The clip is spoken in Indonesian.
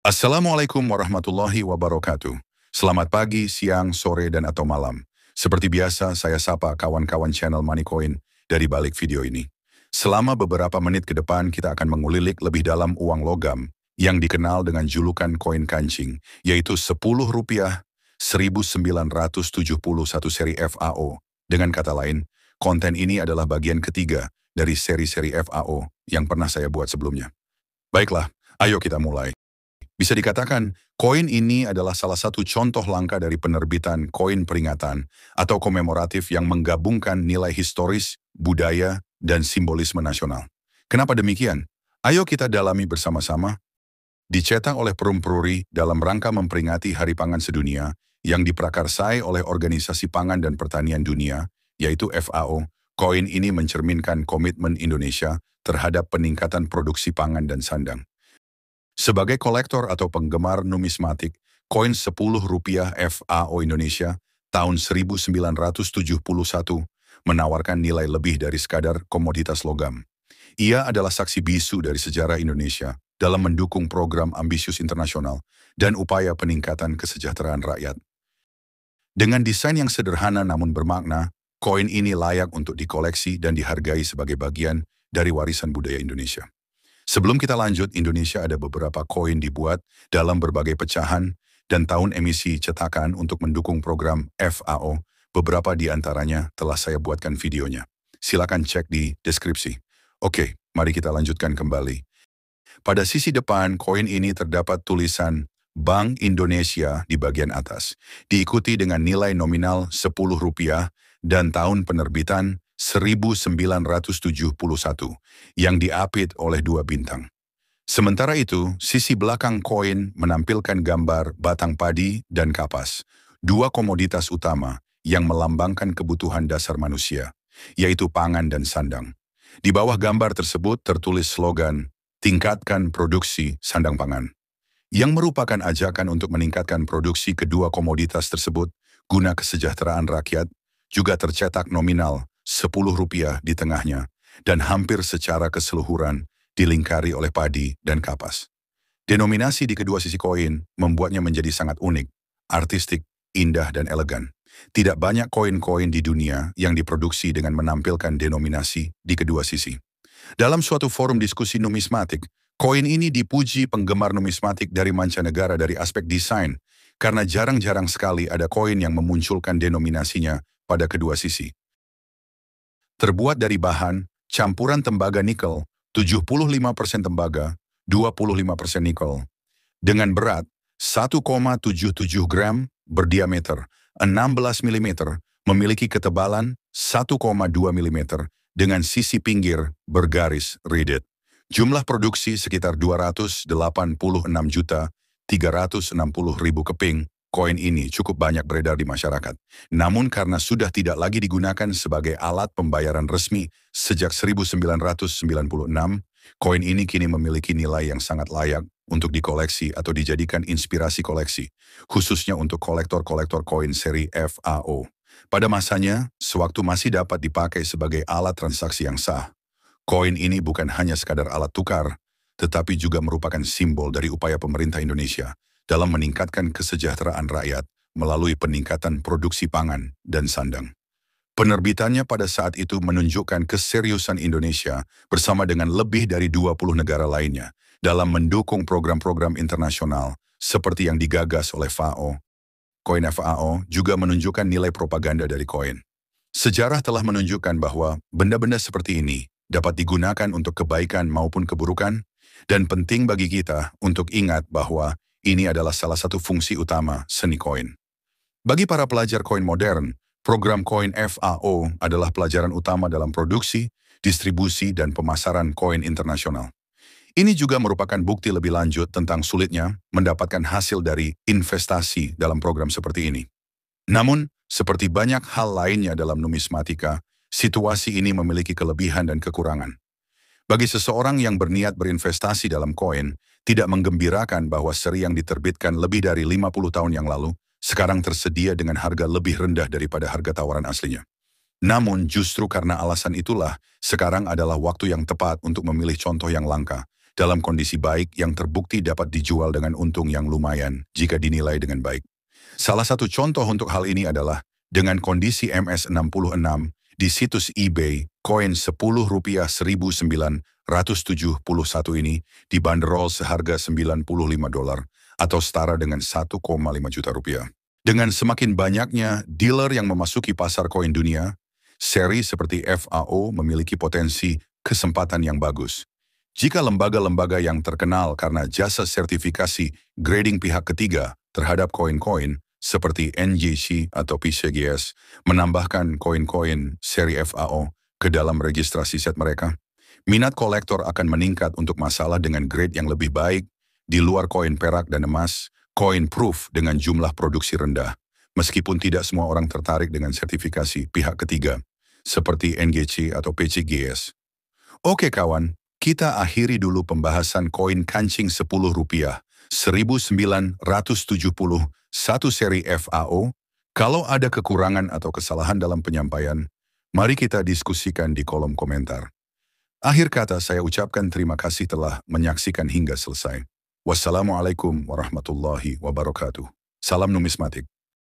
Assalamualaikum warahmatullahi wabarakatuh. Selamat pagi, siang, sore, dan atau malam. Seperti biasa, saya sapa kawan-kawan channel Moneycoin dari balik video ini. Selama beberapa menit ke depan, kita akan mengulik lebih dalam uang logam yang dikenal dengan julukan koin kancing, yaitu Rp10 1971 seri FAO. Dengan kata lain, konten ini adalah bagian ketiga dari seri-seri FAO yang pernah saya buat sebelumnya. Baiklah, ayo kita mulai. Bisa dikatakan, koin ini adalah salah satu contoh langka dari penerbitan koin peringatan atau komemoratif yang menggabungkan nilai historis, budaya, dan simbolisme nasional. Kenapa demikian? Ayo kita dalami bersama-sama. Dicetak oleh Perum Peruri dalam rangka memperingati Hari Pangan Sedunia yang diprakarsai oleh Organisasi Pangan dan Pertanian Dunia, yaitu FAO, koin ini mencerminkan komitmen Indonesia terhadap peningkatan produksi pangan dan sandang. Sebagai kolektor atau penggemar numismatik, koin Rp10 FAO Indonesia tahun 1971 menawarkan nilai lebih dari sekadar komoditas logam. Ia adalah saksi bisu dari sejarah Indonesia dalam mendukung program ambisius internasional dan upaya peningkatan kesejahteraan rakyat. Dengan desain yang sederhana namun bermakna, koin ini layak untuk dikoleksi dan dihargai sebagai bagian dari warisan budaya Indonesia. Sebelum kita lanjut, Indonesia ada beberapa koin dibuat dalam berbagai pecahan dan tahun emisi cetakan untuk mendukung program FAO. Beberapa di antaranya telah saya buatkan videonya. Silakan cek di deskripsi. Oke, mari kita lanjutkan kembali. Pada sisi depan, koin ini terdapat tulisan Bank Indonesia di bagian atas, diikuti dengan nilai nominal Rp10 dan tahun penerbitan 1971 yang diapit oleh 2 bintang. Sementara itu, sisi belakang koin menampilkan gambar batang padi dan kapas, 2 komoditas utama yang melambangkan kebutuhan dasar manusia, yaitu pangan dan sandang. Di bawah gambar tersebut tertulis slogan, "Tingkatkan produksi sandang pangan", yang merupakan ajakan untuk meningkatkan produksi kedua komoditas tersebut guna kesejahteraan rakyat. Juga tercetak nominal Rp10 di tengahnya, dan hampir secara keseluruhan dilingkari oleh padi dan kapas. Denominasi di kedua sisi koin membuatnya menjadi sangat unik, artistik, indah, dan elegan. Tidak banyak koin-koin di dunia yang diproduksi dengan menampilkan denominasi di kedua sisi. Dalam suatu forum diskusi numismatik, koin ini dipuji penggemar numismatik dari mancanegara dari aspek desain, karena jarang-jarang sekali ada koin yang memunculkan denominasinya pada kedua sisi. Terbuat dari bahan, campuran tembaga nikel, 75% tembaga, 25% nikel. Dengan berat, 1,77 gram, berdiameter 16 mm, memiliki ketebalan 1,2 mm, dengan sisi pinggir bergaris ridet. Jumlah produksi sekitar 286.360.000 keping. Koin ini cukup banyak beredar di masyarakat. Namun karena sudah tidak lagi digunakan sebagai alat pembayaran resmi sejak 1996, koin ini kini memiliki nilai yang sangat layak untuk dikoleksi atau dijadikan inspirasi koleksi, khususnya untuk kolektor-kolektor koin seri FAO. Pada masanya, sewaktu masih dapat dipakai sebagai alat transaksi yang sah, koin ini bukan hanya sekadar alat tukar, tetapi juga merupakan simbol dari upaya pemerintah Indonesia dalam meningkatkan kesejahteraan rakyat melalui peningkatan produksi pangan dan sandang. Penerbitannya pada saat itu menunjukkan keseriusan Indonesia bersama dengan lebih dari 20 negara lainnya dalam mendukung program-program internasional seperti yang digagas oleh FAO. Koin FAO juga menunjukkan nilai propaganda dari koin. Sejarah telah menunjukkan bahwa benda-benda seperti ini dapat digunakan untuk kebaikan maupun keburukan, dan penting bagi kita untuk ingat bahwa ini adalah salah satu fungsi utama seni koin. Bagi para pelajar koin modern, program koin FAO adalah pelajaran utama dalam produksi, distribusi, dan pemasaran koin internasional. Ini juga merupakan bukti lebih lanjut tentang sulitnya mendapatkan hasil dari investasi dalam program seperti ini. Namun, seperti banyak hal lainnya dalam numismatika, situasi ini memiliki kelebihan dan kekurangan. Bagi seseorang yang berniat berinvestasi dalam koin, tidak menggembirakan bahwa seri yang diterbitkan lebih dari 50 tahun yang lalu, sekarang tersedia dengan harga lebih rendah daripada harga tawaran aslinya. Namun justru karena alasan itulah, sekarang adalah waktu yang tepat untuk memilih contoh yang langka, dalam kondisi baik yang terbukti dapat dijual dengan untung yang lumayan jika dinilai dengan baik. Salah satu contoh untuk hal ini adalah dengan kondisi MS66 di situs eBay, koin Rp10 1971 ini dibanderol seharga $95 atau setara dengan 1,5 juta rupiah. Dengan semakin banyaknya dealer yang memasuki pasar koin dunia, seri seperti FAO memiliki potensi kesempatan yang bagus. Jika lembaga-lembaga yang terkenal karena jasa sertifikasi grading pihak ketiga terhadap koin-koin seperti NGC atau PCGS menambahkan koin-koin seri FAO ke dalam registrasi set mereka, minat kolektor akan meningkat untuk masalah dengan grade yang lebih baik di luar koin perak dan emas, koin proof dengan jumlah produksi rendah, meskipun tidak semua orang tertarik dengan sertifikasi pihak ketiga, seperti NGC atau PCGS. Oke kawan, kita akhiri dulu pembahasan koin kancing Rp10, 1971 seri FAO. Kalau ada kekurangan atau kesalahan dalam penyampaian, mari kita diskusikan di kolom komentar. Akhir kata saya ucapkan terima kasih telah menyaksikan hingga selesai. Wassalamualaikum warahmatullahi wabarakatuh. Salam numismatik.